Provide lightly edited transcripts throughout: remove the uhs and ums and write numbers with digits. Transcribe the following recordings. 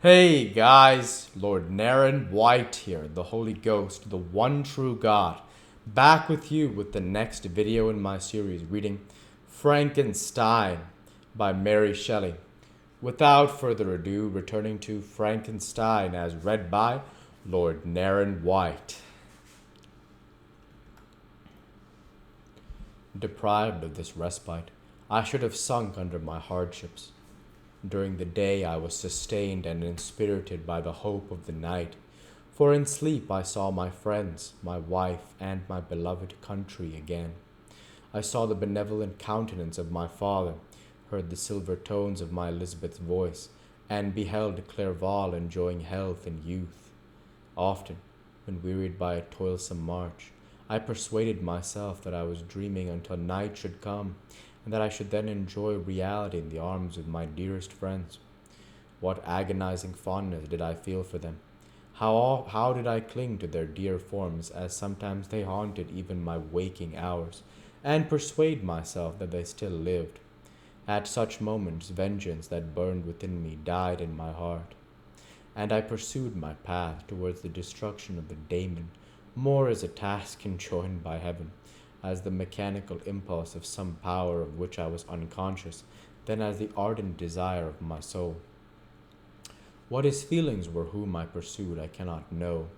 Hey guys, Lord Naren White here, the Holy Ghost, the one true God, back with you with the next video in my series reading Frankenstein by Mary Shelley. Without further ado, returning to Frankenstein as read by Lord Naren White. Deprived of this respite, I should have sunk under my hardships. During the day I was sustained and inspirited by the hope of the night, for in sleep I saw my friends, my wife, and my beloved country again. I saw the benevolent countenance of my father, heard the silver tones of my Elizabeth's voice, and beheld Clerval enjoying health and youth. Often, when wearied by a toilsome march, I persuaded myself that I was dreaming until night should come, and that I should then enjoy reality in the arms of my dearest friends. What agonizing fondness did I feel for them! How did I cling to their dear forms, as sometimes they haunted even my waking hours, and persuade myself that they still lived. At such moments, vengeance that burned within me died in my heart, and I pursued my path towards the destruction of the daemon, more as a task enjoined by heaven, as the mechanical impulse of some power of which I was unconscious, than as the ardent desire of my soul. What his feelings were whom I pursued I cannot know.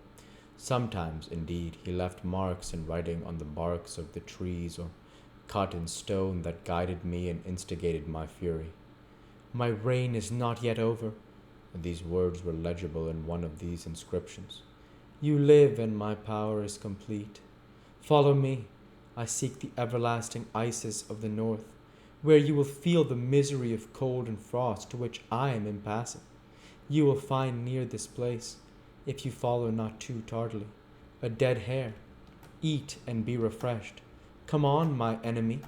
Sometimes, indeed, he left marks in writing on the barks of the trees, or cut in stone that guided me and instigated my fury. My reign is not yet over. These words were legible in one of these inscriptions. You live, and my power is complete. Follow me. I seek the everlasting ices of the north, where you will feel the misery of cold and frost to which I am impassive. You will find near this place, if you follow not too tardily, a dead hare. Eat and be refreshed. Come on, my enemy.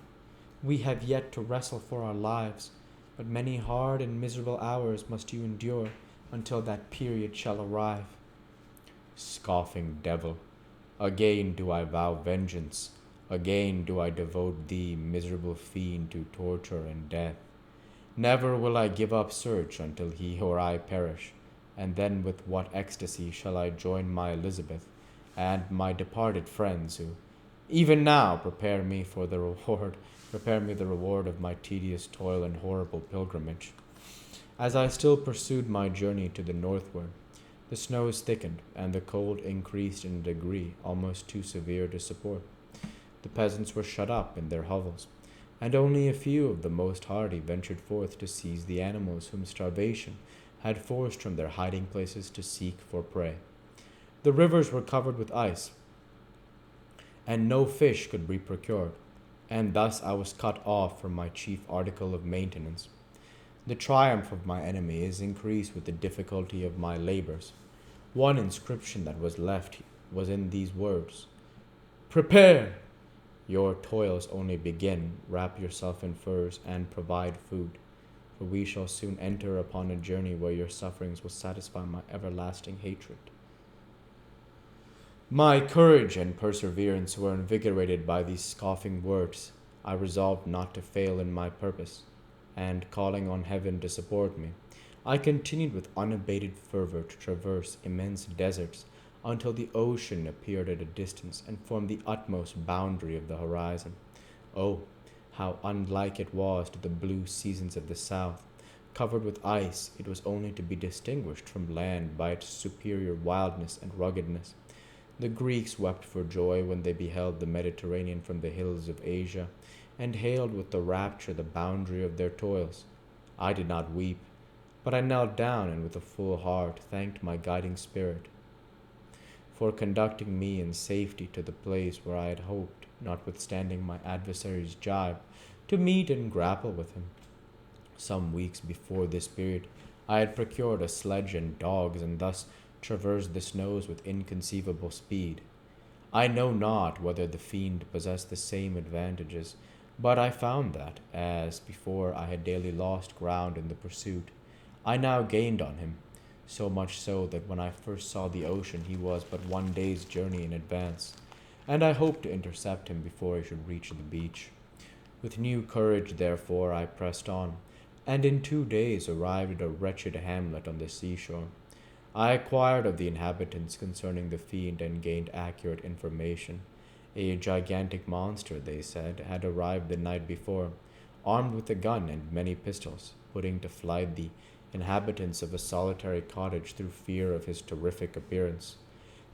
We have yet to wrestle for our lives, but many hard and miserable hours must you endure until that period shall arrive. Scoffing devil, again do I vow vengeance. Again do I devote thee, miserable fiend, to torture and death. Never will I give up search until he or I perish, and then with what ecstasy shall I join my Elizabeth and my departed friends who, even now, prepare me the reward of my tedious toil and horrible pilgrimage. As I still pursued my journey to the northward, the snows thickened, and the cold increased in a degree almost too severe to support. The peasants were shut up in their hovels, and only a few of the most hardy ventured forth to seize the animals whom starvation had forced from their hiding places to seek for prey. The rivers were covered with ice, and no fish could be procured, and thus I was cut off from my chief article of maintenance. The triumph of my enemy is increased with the difficulty of my labors. One inscription that was left was in these words: Prepare! Your toils only begin. Wrap yourself in furs and provide food, for we shall soon enter upon a journey where your sufferings will satisfy my everlasting hatred. My courage and perseverance were invigorated by these scoffing words. I resolved not to fail in my purpose, and calling on heaven to support me, I continued with unabated fervor to traverse immense deserts until the ocean appeared at a distance and formed the utmost boundary of the horizon. Oh, how unlike it was to the blue seasons of the south! Covered with ice, it was only to be distinguished from land by its superior wildness and ruggedness. The Greeks wept for joy when they beheld the Mediterranean from the hills of Asia, and hailed with the rapture the boundary of their toils. I did not weep, but I knelt down and with a full heart thanked my guiding spirit for conducting me in safety to the place where I had hoped, notwithstanding my adversary's jibe, to meet and grapple with him. Some weeks before this period, I had procured a sledge and dogs, and thus traversed the snows with inconceivable speed. I know not whether the fiend possessed the same advantages, but I found that, as before I had daily lost ground in the pursuit, I now gained on him, so much so that when I first saw the ocean he was but one day's journey in advance, and I hoped to intercept him before he should reach the beach. With new courage, therefore, I pressed on, and in 2 days arrived at a wretched hamlet on the seashore. I inquired of the inhabitants concerning the fiend and gained accurate information. A gigantic monster, they said, had arrived the night before, armed with a gun and many pistols, putting to flight the inhabitants of a solitary cottage through fear of his terrific appearance.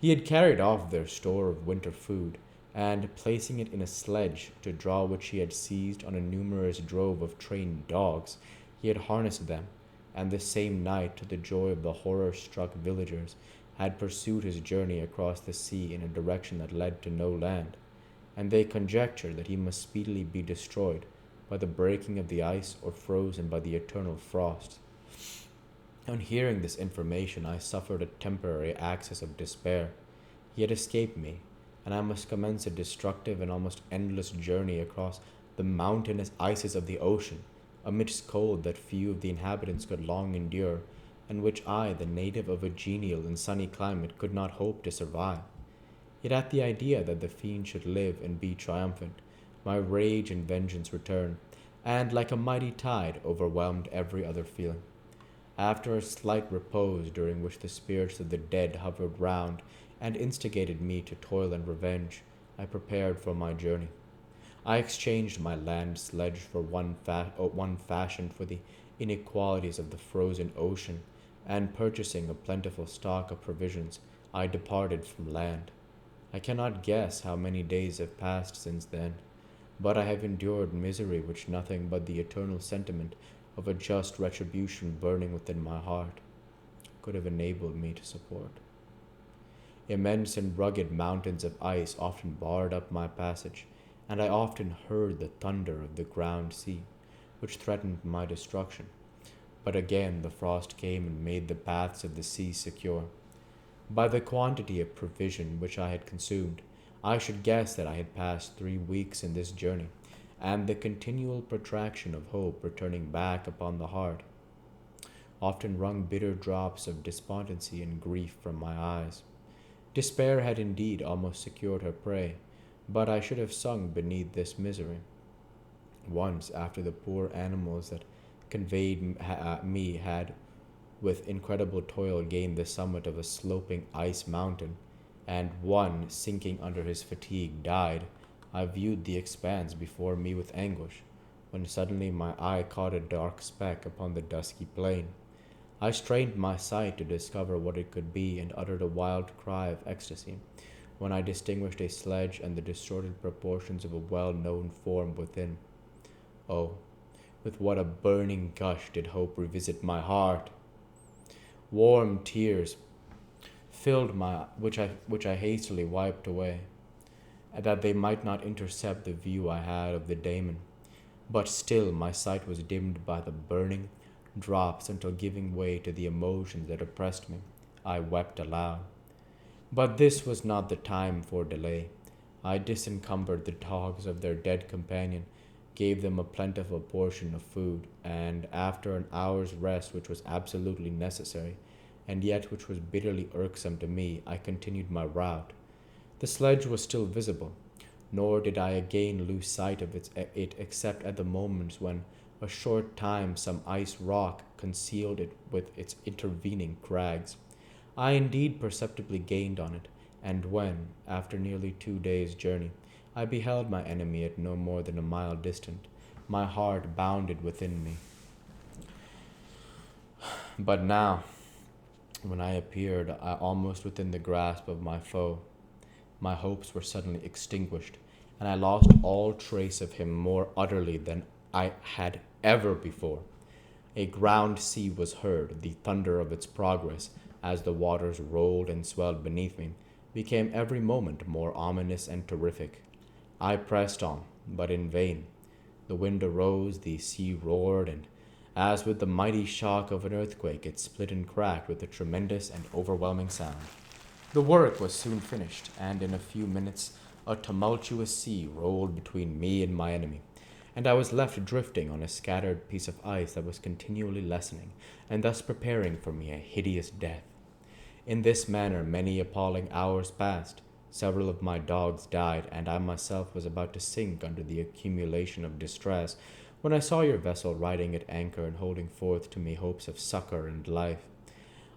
He had carried off their store of winter food, and placing it in a sledge, to draw which he had seized on a numerous drove of trained dogs, he had harnessed them, and the same night, to the joy of the horror-struck villagers, had pursued his journey across the sea in a direction that led to no land, and they conjectured that he must speedily be destroyed by the breaking of the ice or frozen by the eternal frost. On hearing this information, I suffered a temporary access of despair. He had escaped me, and I must commence a destructive and almost endless journey across the mountainous ices of the ocean, amidst cold that few of the inhabitants could long endure, and which I, the native of a genial and sunny climate, could not hope to survive. Yet at the idea that the fiend should live and be triumphant, my rage and vengeance returned, and like a mighty tide overwhelmed every other feeling. After a slight repose, during which the spirits of the dead hovered round and instigated me to toil and revenge, I prepared for my journey. I exchanged my land sledge for one fashioned for the inequalities of the frozen ocean, and purchasing a plentiful stock of provisions, I departed from land. I cannot guess how many days have passed since then, but I have endured misery which nothing but the eternal sentiment of a just retribution burning within my heart could have enabled me to support. Immense and rugged mountains of ice often barred up my passage, and I often heard the thunder of the ground sea, which threatened my destruction. But again the frost came and made the paths of the sea secure. By the quantity of provision which I had consumed, I should guess that I had passed 3 weeks in this journey, and the continual protraction of hope returning back upon the heart often wrung bitter drops of despondency and grief from my eyes. Despair had indeed almost secured her prey, but I should have sunk beneath this misery. Once, after the poor animals that conveyed me had with incredible toil gained the summit of a sloping ice mountain, and one, sinking under his fatigue, died, I viewed the expanse before me with anguish, when suddenly my eye caught a dark speck upon the dusky plain. I strained my sight to discover what it could be, and uttered a wild cry of ecstasy, when I distinguished a sledge and the distorted proportions of a well-known form within. Oh, with what a burning gush did hope revisit my heart! Warm tears filled my which I hastily wiped away, that they might not intercept the view I had of the daemon. But still my sight was dimmed by the burning drops, until, giving way to the emotions that oppressed me, I wept aloud. But this was not the time for delay. I disencumbered the dogs of their dead companion, gave them a plentiful portion of food, and after an hour's rest, which was absolutely necessary, and yet which was bitterly irksome to me, I continued my route. The sledge was still visible, nor did I again lose sight of it except at the moments when, a short time, some ice rock concealed it with its intervening crags. I indeed perceptibly gained on it, and when, after nearly 2 days' journey, I beheld my enemy at no more than a mile distant, my heart bounded within me. But now, when I appeared almost within the grasp of my foe, my hopes were suddenly extinguished, and I lost all trace of him more utterly than I had ever before. A ground sea was heard. The thunder of its progress, as the waters rolled and swelled beneath me, became every moment more ominous and terrific. I pressed on, but in vain. The wind arose, the sea roared, and, as with the mighty shock of an earthquake, it split and cracked with a tremendous and overwhelming sound. The work was soon finished, and in a few minutes a tumultuous sea rolled between me and my enemy, and I was left drifting on a scattered piece of ice that was continually lessening, and thus preparing for me a hideous death. In this manner many appalling hours passed. Several of my dogs died, and I myself was about to sink under the accumulation of distress, when I saw your vessel riding at anchor and holding forth to me hopes of succor and life.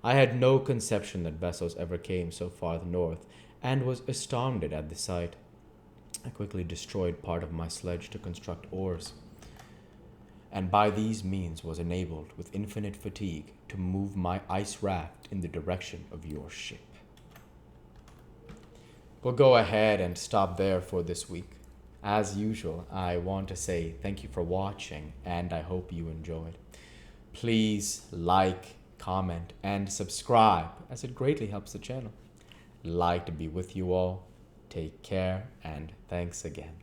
I had no conception that vessels ever came so far north, and was astounded at the sight. I quickly destroyed part of my sledge to construct oars, and by these means was enabled, with infinite fatigue, to move my ice raft in the direction of your ship. We'll go ahead and stop there for this week. As usual, I want to say thank you for watching, and I hope you enjoyed. Please like, comment, and subscribe, as it greatly helps the channel. Like to be with you all. Take care, and thanks again.